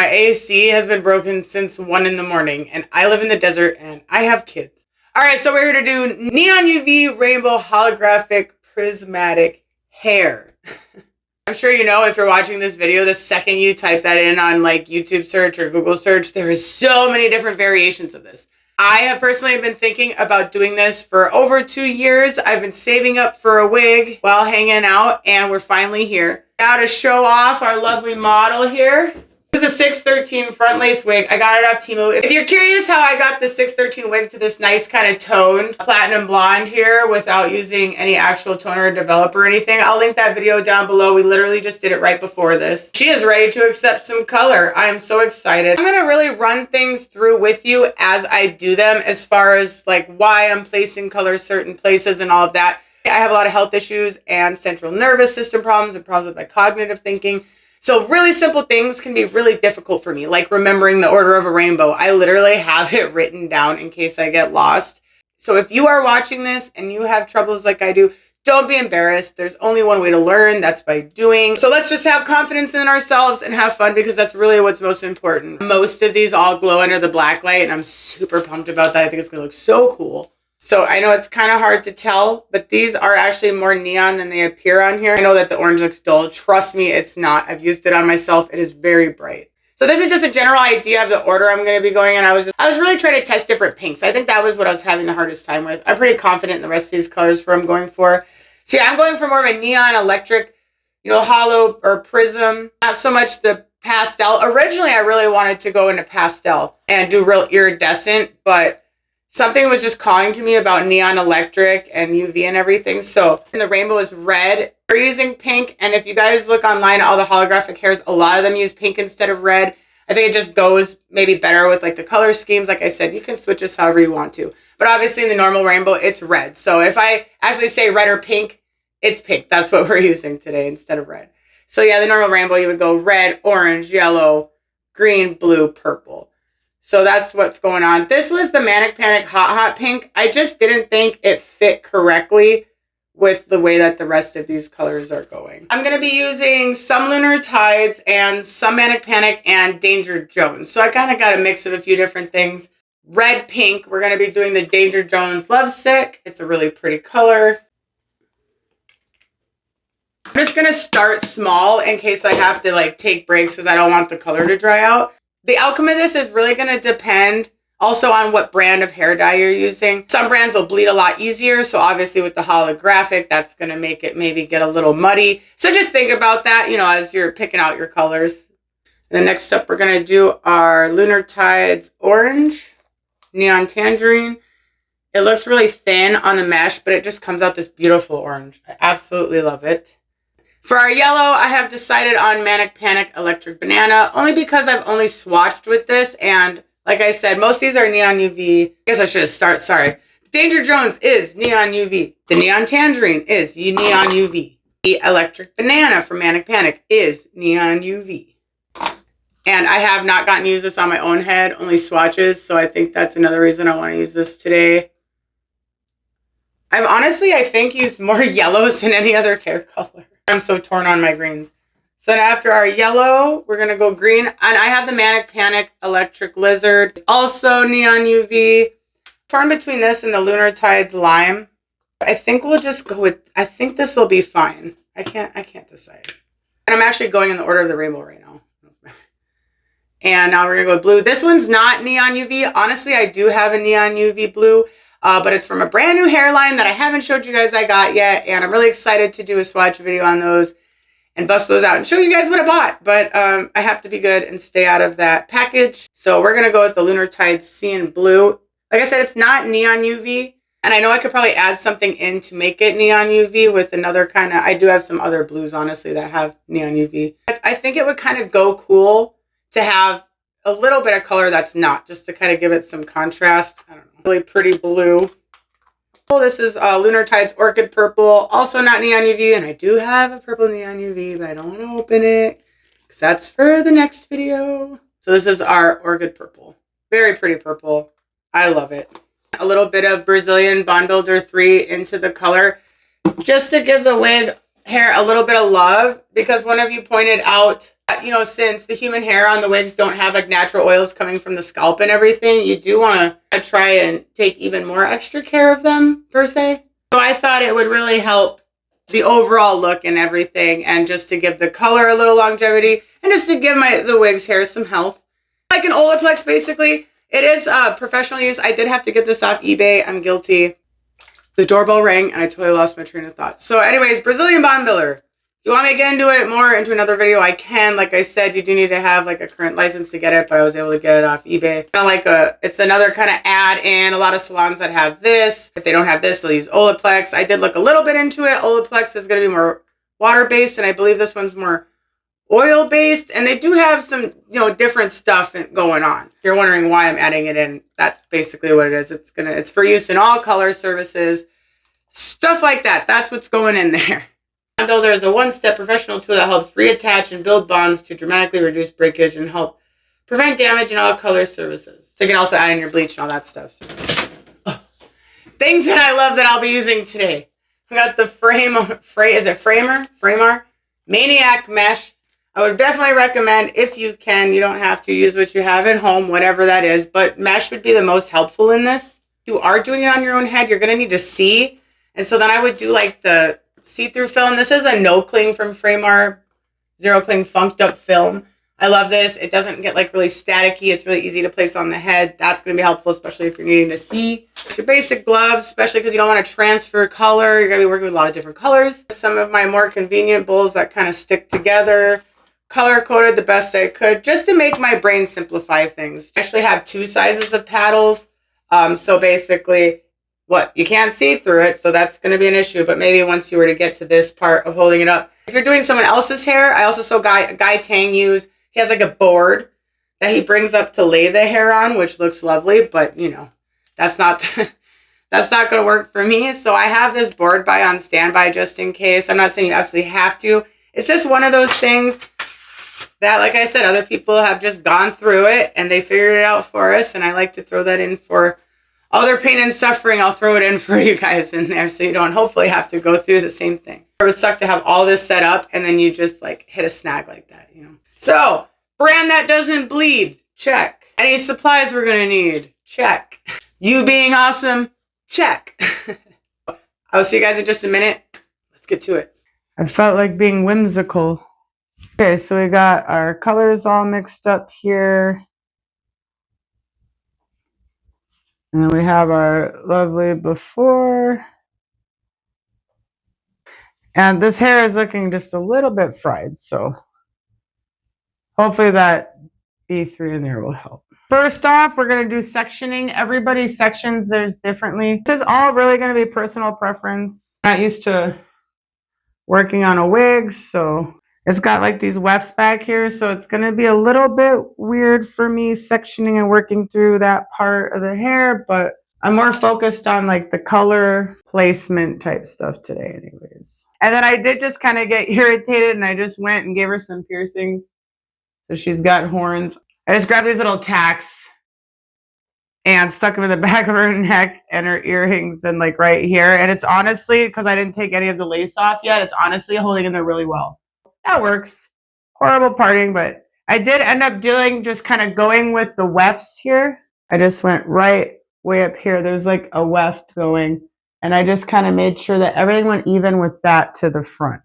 my AC has been broken since 1 in the morning, and I live in the desert and I have kids. All right, so we're here to do neon UV rainbow holographic prismatic hair. I'm sure you know if you're watching this video, the second you type that in on like YouTube search or Google search, there is so many different variations of this. I have personally been thinking about doing this for over 2 years. I've been saving up for a wig while hanging out, and we're finally here. Now to show off our lovely model here. This is a 613 front lace wig. I got it off Temu. If you're curious how I got the 613 wig to this nice kind of toned platinum blonde here without using any actual toner or developer or anything, I'll link that video down below. We literally just did it right before this. She is ready to accept some color. I am so excited. I'm going to really run things through with you as I do them, as far as like why I'm placing colors certain places and all of that. I have a lot of health issues and central nervous system problems and problems with my cognitive thinking. So really simple things can be really difficult for me, like remembering the order of a rainbow. I literally have it written down in case I get lost. So if you are watching this and you have troubles like I do, don't be embarrassed. There's only one way to learn. That's by doing. So let's just have confidence in ourselves and have fun, because that's really what's most important. Most of these all glow under the black light, and I'm super pumped about that. I think it's going to look so cool. So I know it's kind of hard to tell, but these are actually more neon than they appear on here. I know that the orange looks dull. Trust me, it's not. I've used it on myself. It is very bright. So this is just a general idea of the order I'm going to be going in. I was really trying to test different pinks. I think that was what I was having the hardest time with. I'm pretty confident in the rest of these colors for I'm going for. So yeah, I'm going for more of a neon electric, holo or prism. Not so much the pastel. Originally, I really wanted to go into pastel and do real iridescent, but something was just calling to me about neon electric and UV and everything. So and the rainbow is red. We're using pink. And if you guys look online, all the holographic hairs, a lot of them use pink instead of red. I think it just goes maybe better with like the color schemes. Like I said, you can switch this however you want to. But obviously in the normal rainbow, it's red. So if I actually say red or pink, it's pink. That's what we're using today instead of red. So yeah, the normal rainbow, you would go red, orange, yellow, green, blue, purple. So that's what's going on. This was the Manic Panic Hot Pink. I just didn't think it fit correctly with the way that the rest of these colors are going. I'm going to be using some Lunar Tides and some Manic Panic and DangerJones. So I kind of got a mix of a few different things. Red, pink. We're going to be doing the DangerJones Lovesick. It's a really pretty color. I'm just going to start small in case I have to like take breaks because I don't want the color to dry out. The outcome of this is really going to depend also on what brand of hair dye you're using. Some brands will bleed a lot easier. So obviously with the holographic, that's going to make it maybe get a little muddy. So just think about that, as you're picking out your colors. And the next up we're going to do are Lunar Tides Orange, Neon Tangerine. It looks really thin on the mesh, but it just comes out this beautiful orange. I absolutely love it. For our yellow, I have decided on Manic Panic Electric Banana, only because I've only swatched with this. And like I said, most of these are neon UV. I guess I should start, sorry. DangerJones is neon UV. The Neon Tangerine is neon UV. The Electric Banana from Manic Panic is neon UV. And I have not gotten to use this on my own head, only swatches. So I think that's another reason I want to use this today. I've honestly, I think, used more yellows than any other hair color. I'm so torn on my greens. So then after our yellow, we're going to go green. And I have the Manic Panic Electric Lizard. It's also neon UV. Torn between this and the Lunar Tides Lime. I think we'll just go with, I think this will be fine. I can't decide. And I'm actually going in the order of the rainbow right now. And now we're going to go with blue. This one's not neon UV. Honestly, I do have a neon UV blue. But it's from a brand new hairline that I haven't showed you guys I got yet. And I'm really excited to do a swatch video on those and bust those out and show you guys what I bought. But I have to be good and stay out of that package. So we're going to go with the Lunar Tides Sea and Blue. Like I said, it's not neon UV. And I know I could probably add something in to make it neon UV with another kind of, I do have some other blues, honestly, that have neon UV. I think it would kind of go cool to have a little bit of color that's not, just to kind of give it some contrast. I don't know. Really pretty blue. This is Lunar Tides Orchid Purple, also not neon UV, and I do have a purple neon UV, but I don't want to open it because that's for the next video. So this is our Orchid Purple. Very pretty purple. I love it. A little bit of Brazilian Bond Builder 3 into the color just to give the wig hair a little bit of love because one of you pointed out, you know, since the human hair on the wigs don't have like natural oils coming from the scalp and everything, you do want to try and take even more extra care of them per se. So I thought it would really help the overall look and everything, and just to give the color a little longevity and just to give the wig's hair some health. Like an Olaplex basically. It is professional use. I did have to get this off eBay. I'm guilty. The doorbell rang and I totally lost my train of thought. So anyways, Brazilian Bond Builder. If you want me to get into it more into another video, I can. Like I said, you do need to have like a current license to get it, but I was able to get it off eBay. It's another kind of add-in. A lot of salons that have this. If they don't have this, they'll use Olaplex. I did look a little bit into it. Olaplex is going to be more water-based, and I believe this one's more oil-based, and they do have some, you know, different stuff going on. If you're wondering why I'm adding it in, that's basically what it is. It's for use in all color services, stuff like that. That's what's going in there. Bond Builder is a one-step professional tool that helps reattach and build bonds to dramatically reduce breakage and help prevent damage in all color services. So you can also add in your bleach and all that stuff. So, things that I love that I'll be using today. We got the Framer Maniac Mesh. I would definitely recommend, if you can, you don't have to use what you have at home, whatever that is, but mesh would be the most helpful in this. If you are doing it on your own head, you're going to need to see. And so then I would do like the see-through film. This is a no cling from Framer, zero cling funked up film. I love this. It doesn't get like really staticky. It's really easy to place on the head. That's going to be helpful, especially if you're needing to see. It's your basic gloves, especially because you don't want to transfer color. You're going to be working with a lot of different colors. Some of my more convenient bowls that kind of stick together. Color coded the best I could just to make my brain simplify things. I actually have two sizes of paddles. So basically, you can't see through it, so that's going to be an issue. But maybe once you were to get to this part of holding it up. If you're doing someone else's hair, I also saw Guy Tang use. He has like a board that he brings up to lay the hair on, which looks lovely. But, you know, that's not that's not going to work for me. So I have this board on standby just in case. I'm not saying you absolutely have to. It's just one of those things that, like I said, other people have just gone through it and they figured it out for us. And I like to throw that in for all their pain and suffering. I'll throw it in for you guys in there so you don't hopefully have to go through the same thing. It would suck to have all this set up and then you just like hit a snag like that, you know. So, brand that doesn't bleed, check. Any supplies we're going to need, check. You being awesome, check. I'll see you guys in just a minute. Let's get to it. I felt like being whimsical. Okay, so we got our colors all mixed up here. And then we have our lovely before. And this hair is looking just a little bit fried, so hopefully that B3 in there will help. First off, we're going to do sectioning. Everybody's sections theirs differently. This is all really going to be personal preference. I'm not used to working on a wig, so it's got like these wefts back here, so it's going to be a little bit weird for me sectioning and working through that part of the hair, but I'm more focused on like the color placement type stuff today anyways. And then I did just kind of get irritated and I just went and gave her some piercings. So she's got horns. I just grabbed these little tacks and stuck them in the back of her neck and her earrings and like right here. And it's honestly, because I didn't take any of the lace off yet, it's honestly holding in there really well. That works. Horrible parting, but I did end up just kind of going with the wefts here. I just went right way up here. There's like a weft going, and I just kind of made sure that everything went even with that to the front.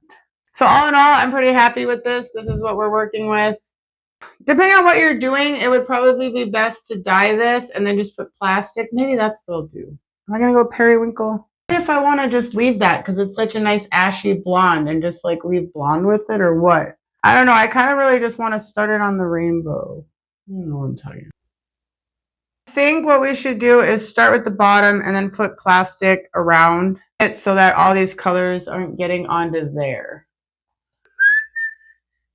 So all in all, I'm pretty happy with this. This is what we're working with. Depending on what you're doing, it would probably be best to dye this and then just put plastic. Maybe that's what I'll do. Am I going to go periwinkle? If I want to just leave that because it's such a nice ashy blonde and just like leave blonde with it or what? I don't know. I kind of really just want to start it on the rainbow. I don't know what I'm talking about. I think what we should do is start with the bottom and then put plastic around it so that all these colors aren't getting onto there.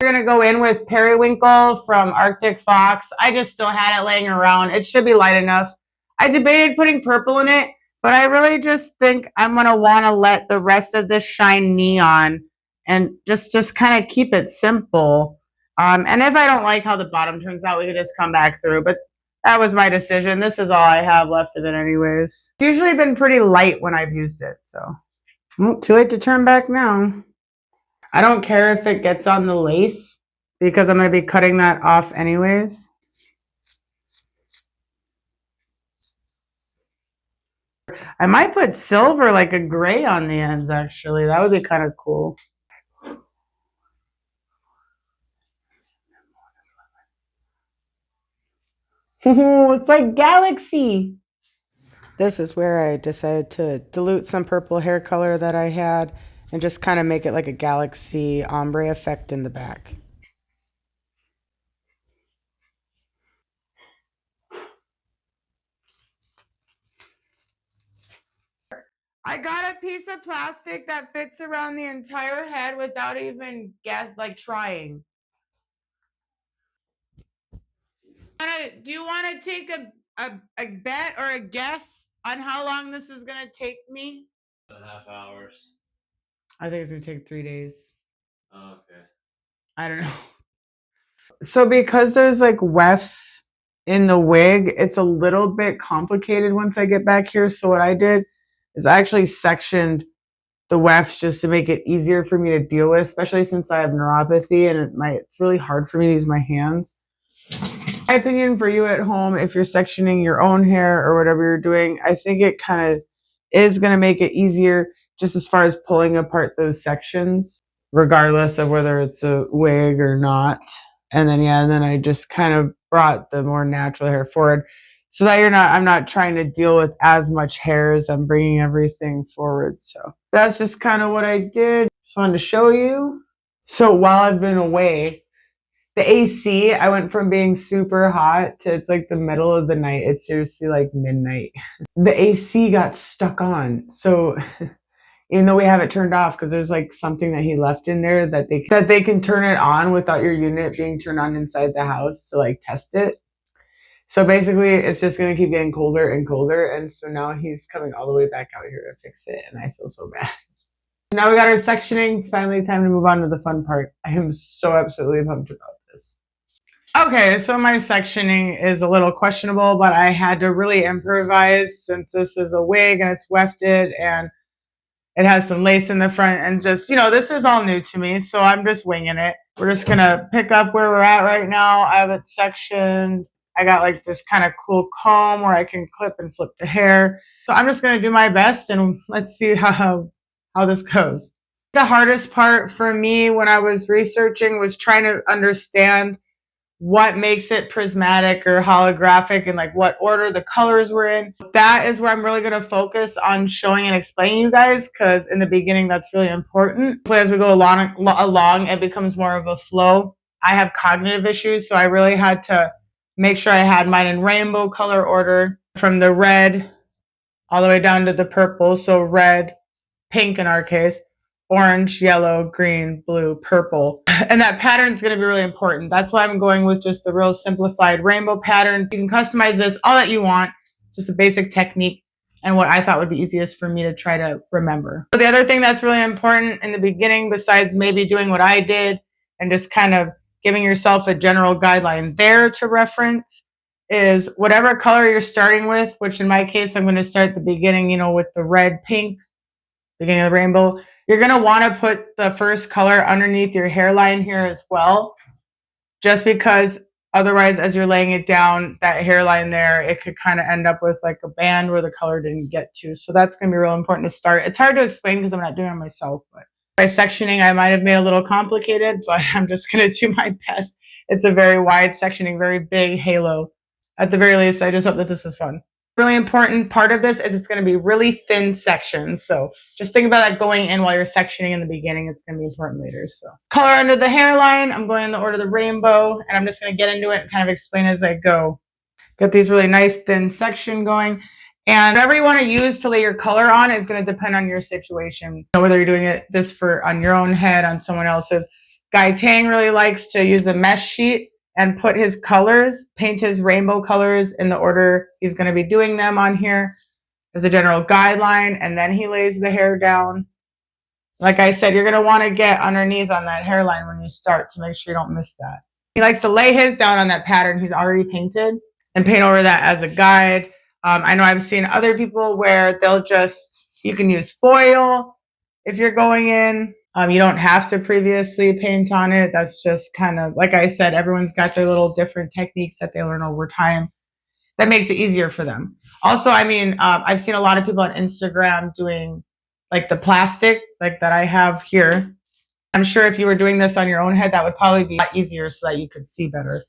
We're going to go in with Periwinkle from Arctic Fox. I just still had it laying around. It should be light enough. I debated putting purple in it, but I really just think I'm going to want to let the rest of this shine neon and just kind of keep it simple. And if I don't like how the bottom turns out, we can just come back through. But that was my decision. This is all I have left of it anyways. It's usually been pretty light when I've used it, so too late to turn back now. I don't care if it gets on the lace because I'm going to be cutting that off anyways. I might put silver, like a gray on the ends, actually. That would be kind of cool. It's like galaxy. This is where I decided to dilute some purple hair color that I had and just kind of make it like a galaxy ombre effect in the back. I got a piece of plastic that fits around the entire head without even trying. Do you want to take a bet or a guess on how long this is going to take me? 2.5 hours. I think it's going to take 3 days. Oh, okay. I don't know. So because there's like wefts in the wig, it's a little bit complicated once I get back here. So what I did is I actually sectioned the wefts just to make it easier for me to deal with, especially since I have neuropathy and it's really hard for me to use my hands. My opinion for you at home, if you're sectioning your own hair or whatever you're doing, I think it kind of is going to make it easier just as far as pulling apart those sections, regardless of whether it's a wig or not. And then I just kind of brought the more natural hair forward so that I'm not trying to deal with as much hair as I'm bringing everything forward. So that's just kind of what I did. Just wanted to show you. So while I've been away, the AC, I went from being super hot to it's like the middle of the night. It's seriously like midnight. The AC got stuck on. So even though we have it turned off because there's like something that he left in there that they can turn it on without your unit being turned on inside the house to like test it. So basically it's just going to keep getting colder and colder. And so now he's coming all the way back out here to fix it. And I feel so bad. Now we got our sectioning. It's finally time to move on to the fun part. I am so absolutely pumped about this. Okay, so my sectioning is a little questionable, but I had to really improvise since this is a wig and it's wefted and it has some lace in the front and just, this is all new to me. So I'm just winging it. We're just going to pick up where we're at right now. I have it sectioned. I got like this kind of cool comb where I can clip and flip the hair. So I'm just going to do my best and let's see how this goes. The hardest part for me when I was researching was trying to understand what makes it prismatic or holographic and like what order the colors were in. That is where I'm really going to focus on showing and explaining you guys, because in the beginning that's really important. As we go along, it becomes more of a flow. I have cognitive issues, so I really had to make sure I had mine in rainbow color order from the red all the way down to the purple. So red, pink in our case, orange, yellow, green, blue, purple. And that pattern is going to be really important. That's why I'm going with just the real simplified rainbow pattern. You can customize this all that you want, just the basic technique and what I thought would be easiest for me to try to remember. But the other thing that's really important in the beginning, besides maybe doing what I did and just kind of giving yourself a general guideline there to reference, is whatever color you're starting with, which in my case, I'm going to start at the beginning, with the red, pink, beginning of the rainbow. You're going to want to put the first color underneath your hairline here as well, just because otherwise, as you're laying it down, that hairline there, it could kind of end up with like a band where the color didn't get to. So that's going to be real important to start. It's hard to explain because I'm not doing it myself, but by sectioning, I might have made it a little complicated, but I'm just going to do my best. It's a very wide sectioning, very big halo. At the very least, I just hope that this is fun. Really important part of this is it's going to be really thin sections. So just think about that going in while you're sectioning in the beginning. It's going to be important later. So color under the hairline. I'm going in the order of the rainbow, and I'm just going to get into it and kind of explain as I go. Get these really nice thin section going. And whatever you want to use to lay your color on is going to depend on your situation. Whether you're doing this on your own head, on someone else's. Guy Tang really likes to use a mesh sheet and put his colors, paint his rainbow colors in the order he's going to be doing them on here as a general guideline, and then he lays the hair down. Like I said, you're going to want to get underneath on that hairline when you start to make sure you don't miss that. He likes to lay his down on that pattern he's already painted and paint over that as a guide. I know I've seen other people where you can use foil if you're going in. You don't have to previously paint on it. That's just kind of, like I said, everyone's got their little different techniques that they learn over time. That makes it easier for them. Also, I mean, I've seen a lot of people on Instagram doing like the plastic, like that I have here. I'm sure if you were doing this on your own head, that would probably be a lot easier so that you could see better.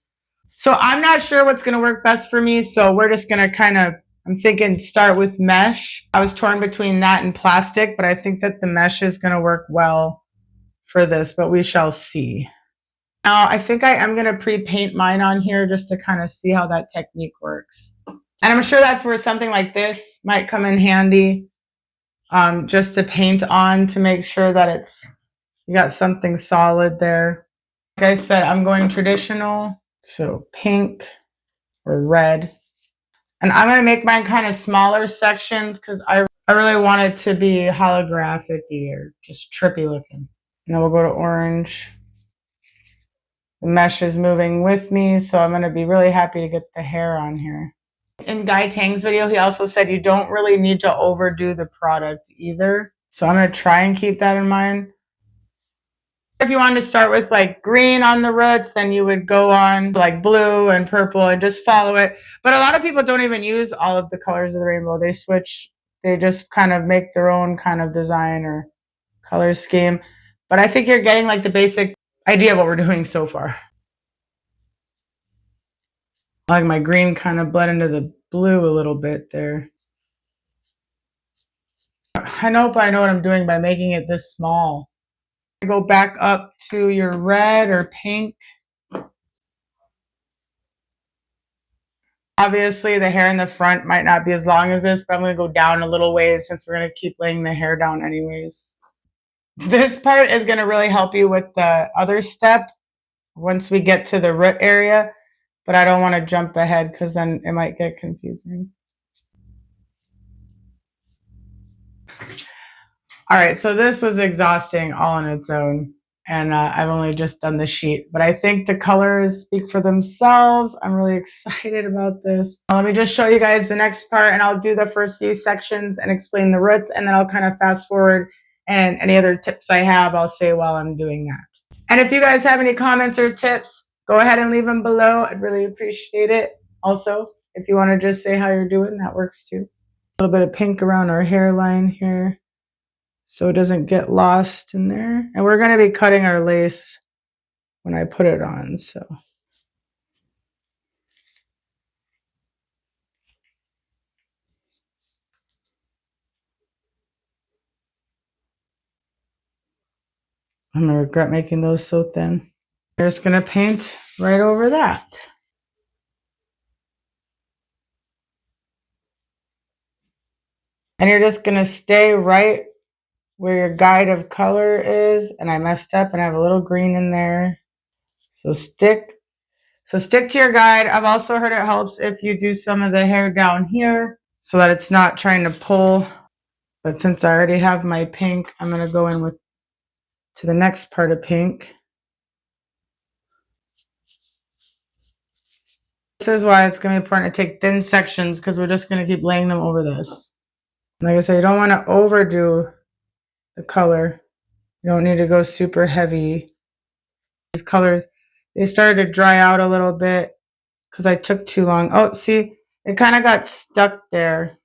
So I'm not sure what's going to work best for me. So we're just going to kind of, I'm thinking start with mesh. I was torn between that and plastic, but I think that the mesh is going to work well for this, but we shall see. Now, I think I am going to pre-paint mine on here just to kind of see how that technique works. And I'm sure that's where something like this might come in handy, just to paint on to make sure that you got something solid there. Like I said, I'm going traditional, so pink or red. And I'm going to make mine kind of smaller sections because I really want it to be holographic-y or just trippy looking. Now we'll go to orange. The mesh is moving with me, so I'm going to be really happy to get the hair on here. In Guy Tang's video, he also said you don't really need to overdo the product either. So I'm going to try and keep that in mind. If you wanted to start with like green on the roots, then you would go on like blue and purple and just follow it. But a lot of people don't even use all of the colors of the rainbow. They switch, they just kind of make their own kind of design or color scheme. But I think you're getting like the basic idea of what we're doing so far. Like my green kind of bled into the blue a little bit there. I know what I'm doing by making it this small. Go back up to your red or pink. Obviously, the hair in the front might not be as long as this, but I'm going to go down a little ways since we're going to keep laying the hair down anyways. This part is going to really help you with the other step once we get to the root area, but I don't want to jump ahead because then it might get confusing. All right, so this was exhausting all on its own, and I've only just done the sheet, but I think the colors speak for themselves. I'm really excited about this. Let me just show you guys the next part, and I'll do the first few sections and explain the roots, and then I'll kind of fast forward, and any other tips I have, I'll say while I'm doing that. And if you guys have any comments or tips, go ahead and leave them below. I'd really appreciate it. Also, if you want to just say how you're doing, that works too. A little bit of pink around our hairline here, so it doesn't get lost in there. And we're going to be cutting our lace when I put it on, so. I'm going to regret making those so thin. We're just going to paint right over that. And you're just going to stay right where your guide of color is, and I messed up and I have a little green in there. So stick to your guide. I've also heard it helps if you do some of the hair down here so that it's not trying to pull. But since I already have my pink, I'm going to go in to the next part of pink. This is why it's going to be important to take thin sections because we're just going to keep laying them over this. Like I said, you don't want to overdo the color. You don't need to go super heavy. These colors, they started to dry out a little bit because I took too long. Oh, see, it kind of got stuck there.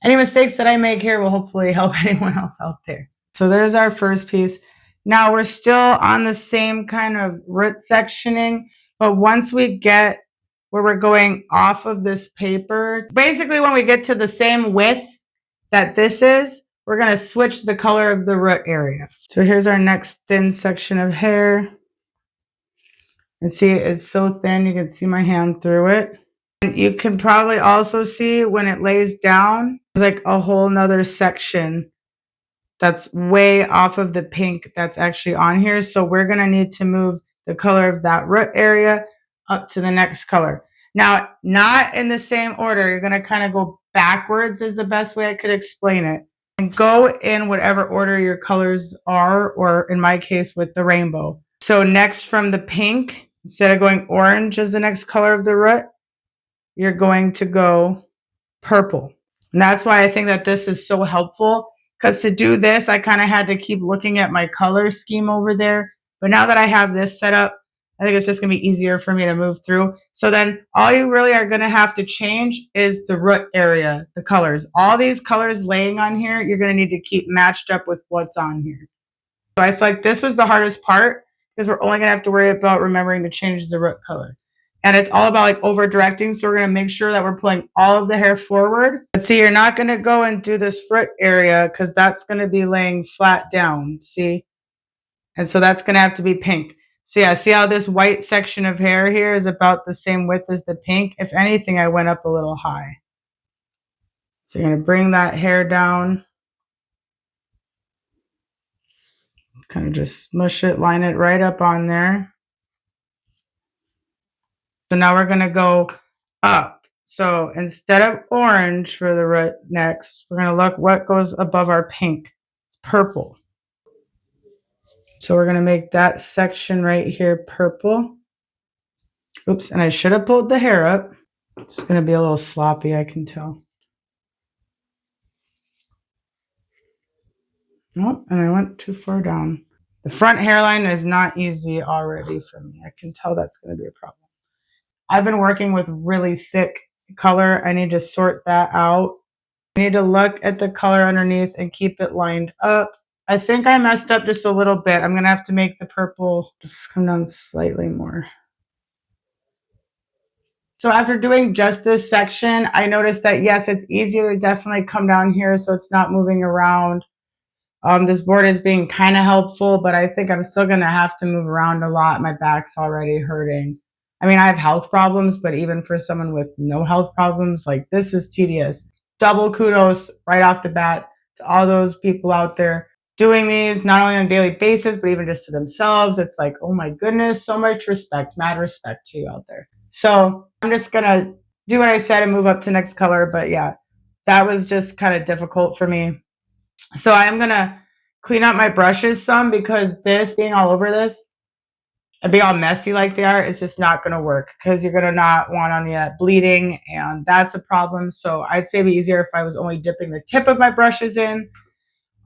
Any mistakes that I make here will hopefully help anyone else out there. So there's our first piece. Now we're still on the same kind of root sectioning, but once we get where we're going off of this paper, basically when we get to the same width that this is, we're going to switch the color of the root area. So here's our next thin section of hair. And see, it's so thin, you can see my hand through it. And you can probably also see when it lays down, there's like a whole nother section that's way off of the pink that's actually on here. So we're going to need to move the color of that root area up to the next color. Now, not in the same order. You're going to kind of go backwards is the best way I could explain it. And go in whatever order your colors are, or in my case with the rainbow. So next from the pink, instead of going orange as the next color of the root, you're going to go purple. And that's why I think that this is so helpful, because to do this, I kind of had to keep looking at my color scheme over there. But now that I have this set up, I think it's just going to be easier for me to move through. So then all you really are going to have to change is the root area, the colors. All these colors laying on here, you're going to need to keep matched up with what's on here. So I feel like this was the hardest part because we're only going to have to worry about remembering to change the root color. And it's all about like over directing. So we're going to make sure that we're pulling all of the hair forward. But see, you're not going to go and do this root area because that's going to be laying flat down. See? And so that's going to have to be pink. So yeah, see how this white section of hair here is about the same width as the pink? If anything, I went up a little high. So you're going to bring that hair down. Kind of just smush it, line it right up on there. So now we're going to go up. So instead of orange for the root next, we're going to look what goes above our pink. It's purple. So we're going to make that section right here purple. Oops, and I should have pulled the hair up. It's going to be a little sloppy, I can tell. Oh, and I went too far down. The front hairline is not easy already for me. I can tell that's going to be a problem. I've been working with really thick color. I need to sort that out. I need to look at the color underneath and keep it lined up. I think I messed up just a little bit. I'm going to have to make the purple just come down slightly more. So after doing just this section, I noticed that, yes, it's easier to definitely come down here so it's not moving around. This board is being kind of helpful, but I think I'm still going to have to move around a lot. My back's already hurting. I mean, I have health problems, but even for someone with no health problems, like this is tedious. Double kudos right off the bat to all those people out there doing these, not only on a daily basis, but even just to themselves. It's like, oh my goodness, so much respect, mad respect to you out there. So I'm just going to do what I said and move up to next color. But yeah, that was just kind of difficult for me. So I'm going to clean up my brushes some because this being all over this and being all messy like they are is just not going to work because you're going to not want on the bleeding, and that's a problem. So I'd say it'd be easier if I was only dipping the tip of my brushes in.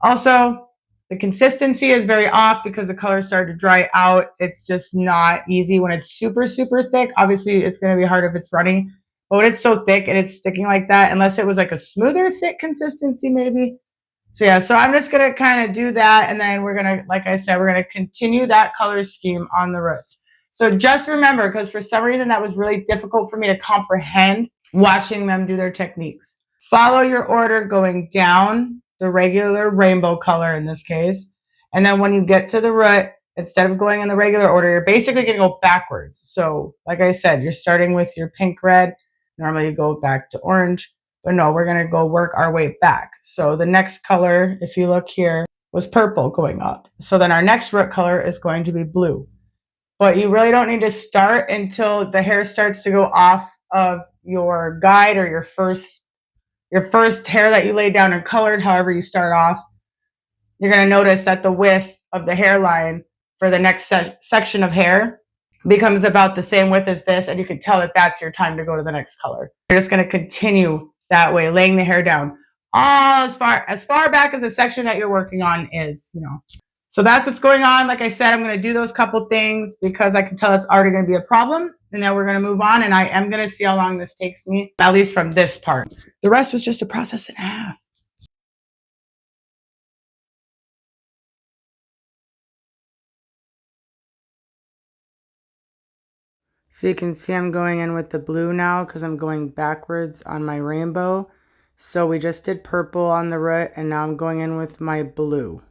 Also, the consistency is very off because the color started to dry out. It's just not easy when it's super, super thick. Obviously, it's going to be hard if it's runny. But when it's so thick and it's sticking like that, unless it was like a smoother, thick consistency maybe. So yeah, so I'm just going to kind of do that. And then we're going to, like I said, we're going to continue that color scheme on the roots. So just remember, because for some reason that was really difficult for me to comprehend watching them do their techniques. Follow your order going down the regular rainbow color in this case. And then when you get to the root, instead of going in the regular order, you're basically going to go backwards. So like I said, you're starting with your pink red. Normally you go back to orange. But no, we're going to go work our way back. So the next color, if you look here, was purple going up. So then our next root color is going to be blue. But you really don't need to start until the hair starts to go off of your guide or your first hair that you laid down and colored, however you start off. You're going to notice that the width of the hairline for the next section of hair becomes about the same width as this. And you can tell that that's your time to go to the next color. You're just going to continue that way, laying the hair down all as far back as the section that you're working on is, you know. So that's what's going on. Like I said, I'm going to do those couple things because I can tell it's already going to be a problem. And then we're going to move on. And I am going to see how long this takes me, at least from this part. The rest was just a process and a half. So you can see I'm going in with the blue now because I'm going backwards on my rainbow. So we just did purple on the root and now I'm going in with my blue.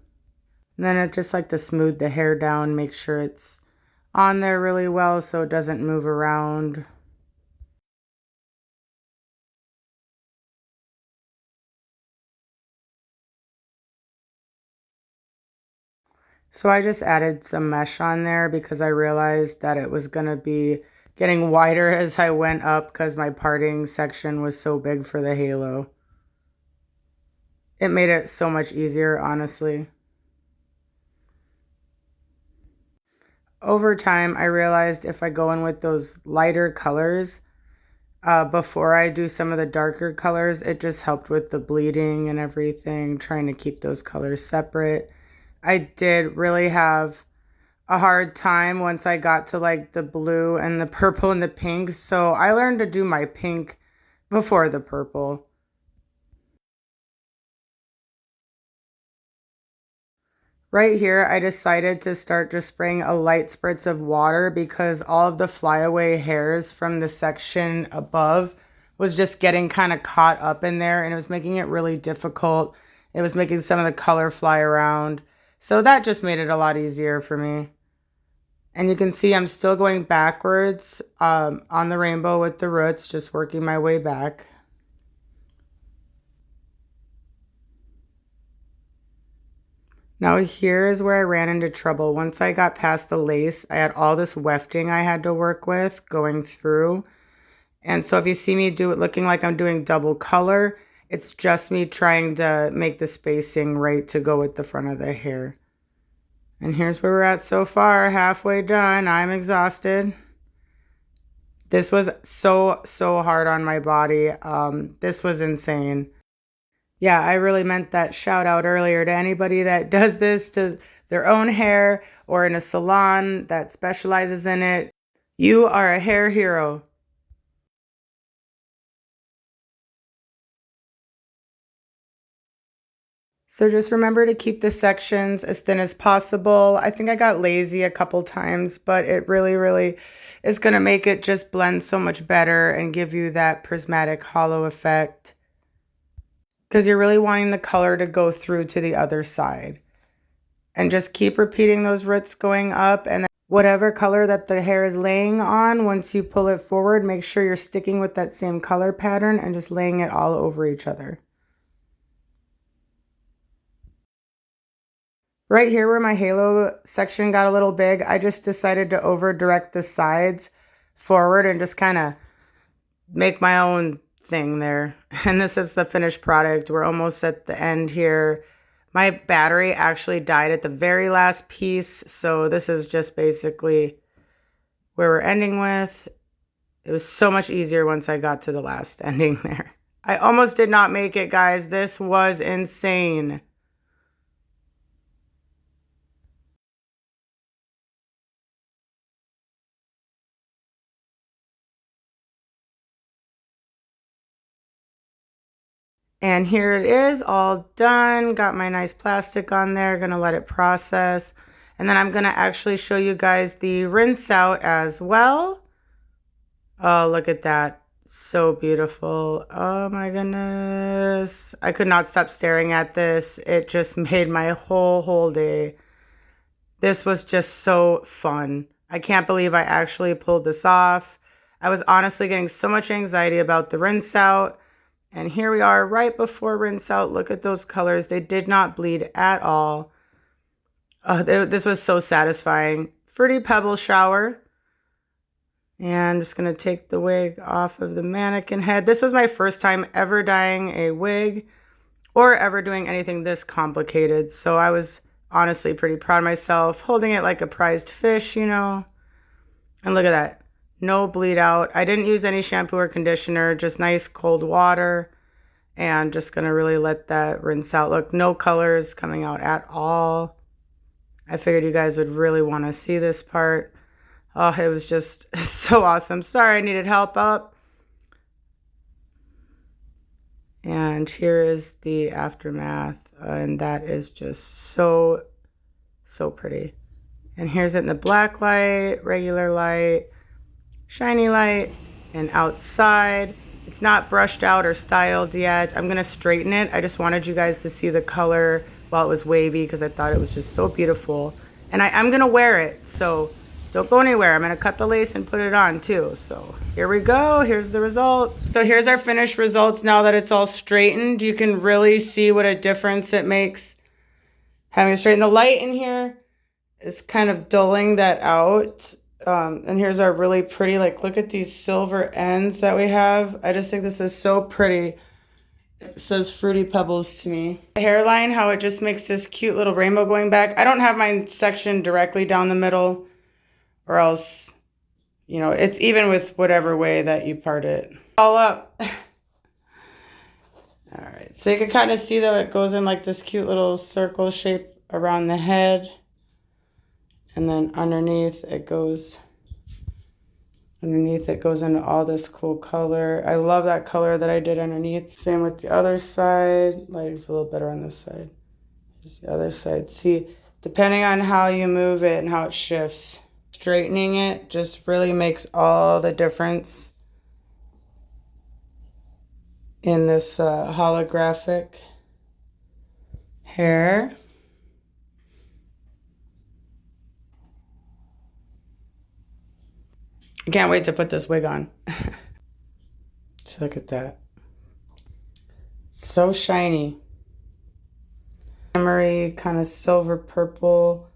And then I just like to smooth the hair down, make sure it's on there really well so it doesn't move around. So I just added some mesh on there because I realized that it was going to be getting wider as I went up because my parting section was so big for the halo. It made it so much easier, honestly. Over time, I realized if I go in with those lighter colors, before I do some of the darker colors. It just helped with the bleeding and everything, trying to keep those colors separate. I did really have a hard time once I got to like the blue and the purple and the pink. So I learned to do my pink before the purple. Right here, I decided to start just spraying a light spritz of water because all of the flyaway hairs from the section above was just getting kind of caught up in there, and it was making it really difficult. It was making some of the color fly around. So that just made it a lot easier for me. And you can see I'm still going backwards on the rainbow with the roots, just working my way back. Now here is where I ran into trouble. Once I got past the lace, I had all this wefting I had to work with going through. And so if you see me do it looking like I'm doing double color, it's just me trying to make the spacing right to go with the front of the hair. And here's where we're at so far, halfway done. I'm exhausted. This was so hard on my body. This was insane. Yeah, I really meant that shout out earlier to anybody that does this to their own hair or in a salon that specializes in it. You are a hair hero. So just remember to keep the sections as thin as possible. I think I got lazy a couple times, but it really is going to make it just blend so much better and give you that prismatic hollow effect. Because you're really wanting the color to go through to the other side. And just keep repeating those roots going up, and whatever color that the hair is laying on, once you pull it forward, make sure you're sticking with that same color pattern and just laying it all over each other. Right here where my halo section got a little big, I just decided to over direct the sides forward and just kind of make my own thing there. And this is the finished product. We're almost at the end here. My battery actually died at the very last piece, so this is just basically where we're ending with. It was so much easier once I got to the last ending there. I almost did not make it, guys. This was insane. And here it is, all done. Got my nice plastic on there. Gonna let it process. And then I'm gonna actually show you guys the rinse out as well. Oh, look at that. So beautiful. Oh my goodness. I could not stop staring at this. It just made my whole day. This was just so fun. I can't believe I actually pulled this off. I was honestly getting so much anxiety about the rinse out. And here we are right before rinse out. Look at those colors. They did not bleed at all. This was so satisfying. Fruity Pebble shower. And I'm just going to take the wig off of the mannequin head. This was my first time ever dyeing a wig or ever doing anything this complicated. So I was honestly pretty proud of myself, holding it like a prized fish, you know. And look at that. No bleed out. I didn't use any shampoo or conditioner, just nice cold water. And just going to really let that rinse out. Look, no colors coming out at all. I figured you guys would really want to see this part. Oh, it was just so awesome. Sorry, I needed help up. And here is the aftermath. And that is just so pretty. And here's it in the black light, regular light, shiny light, and outside. It's not brushed out or styled yet. I'm going to straighten it. I just wanted you guys to see the color while it was wavy because I thought it was just so beautiful. And I'm going to wear it, so don't go anywhere. I'm going to cut the lace and put it on too. So here we go. Here's the results. So here's our finished results now that it's all straightened. You can really see what a difference it makes having it straightened. The light in here is kind of dulling that out. And here's our really pretty, like, look at these silver ends that we have. I just think this is so pretty. It says Fruity Pebbles to me. The hairline, how it just makes this cute little rainbow going back. I don't have my section directly down the middle or else You know, it's even with whatever way that you part it. All up. All right, so you can kind of see though it goes in like this cute little circle shape around the head. And then underneath it goes into all this cool color. I love that color that I did underneath. Same with the other side. Lighting's a little better on this side. Just the other side. See, depending on how you move it and how it shifts, straightening it just really makes all the difference in this holographic hair. I can't wait to put this wig on. So look at that. It's so shiny. Shimmery, kind of silver purple,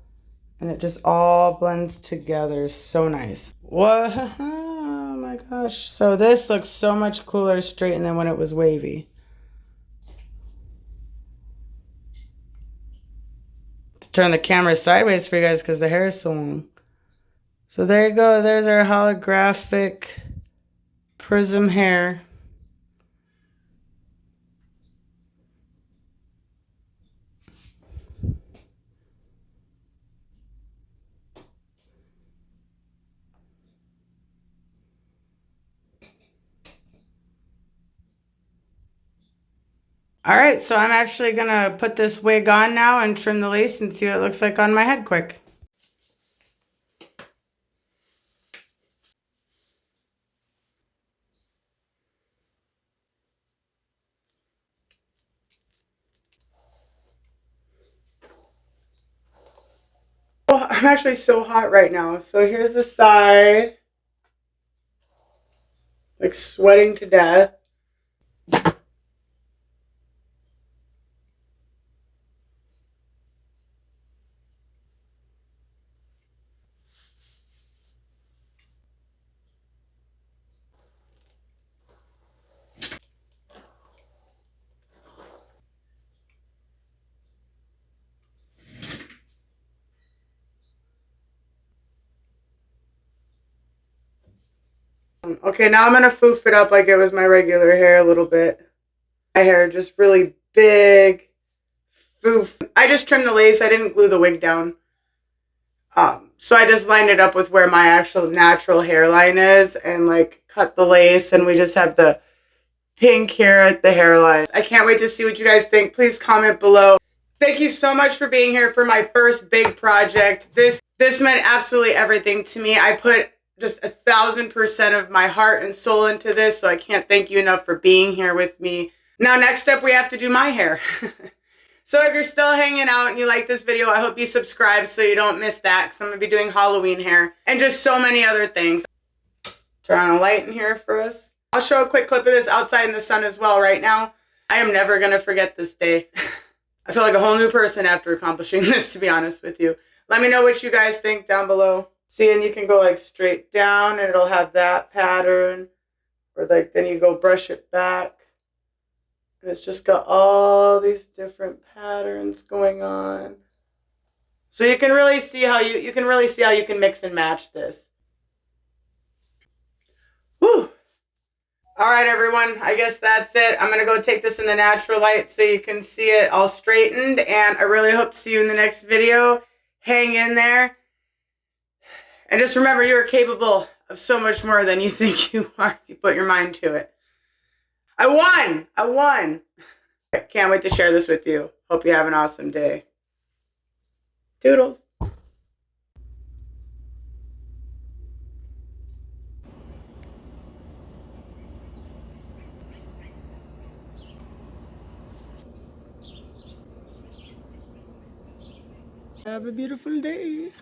and it just all blends together. So nice. What? Oh my gosh. So this looks so much cooler straightened than when it was wavy. Turn the camera sideways for you guys because the hair is so long. So there you go. There's our holographic prism hair. All right, so I'm actually gonna put this wig on now and trim the lace and see what it looks like on my head quick. Oh, I'm actually so hot right now. So here's the side. Like sweating to death. Okay, now I'm gonna foof it up like it was my regular hair a little bit. My hair just really big. Foof. I just trimmed the lace. I didn't glue the wig down. So I just lined it up with where my actual natural hairline is and like cut the lace, and we just have the pink here at the hairline. I can't wait to see what you guys think. Please comment below. Thank you so much for being here for my first big project. This meant absolutely everything to me. I put just 1,000% of my heart and soul into this, so I can't thank you enough for being here with me. Now, next up, we have to do my hair. So if you're still hanging out and you like this video, I hope you subscribe so you don't miss that, because I'm going to be doing Halloween hair and just so many other things. Turn on a light in here for us. I'll show a quick clip of this outside in the sun as well right now. I am never going to forget this day. I feel like a whole new person after accomplishing this, to be honest with you. Let me know what you guys think down below. See, and you can go like straight down and it'll have that pattern. Or like then you go brush it back. And it's just got all these different patterns going on. So you can really see how you can mix and match this. Whew. All right, everyone, I guess that's it. I'm going to go take this in the natural light so you can see it all straightened. And I really hope to see you in the next video. Hang in there. And just remember, you are capable of so much more than you think you are if you put your mind to it. I won! I won! Can't wait to share this with you. Hope you have an awesome day. Toodles! Have a beautiful day.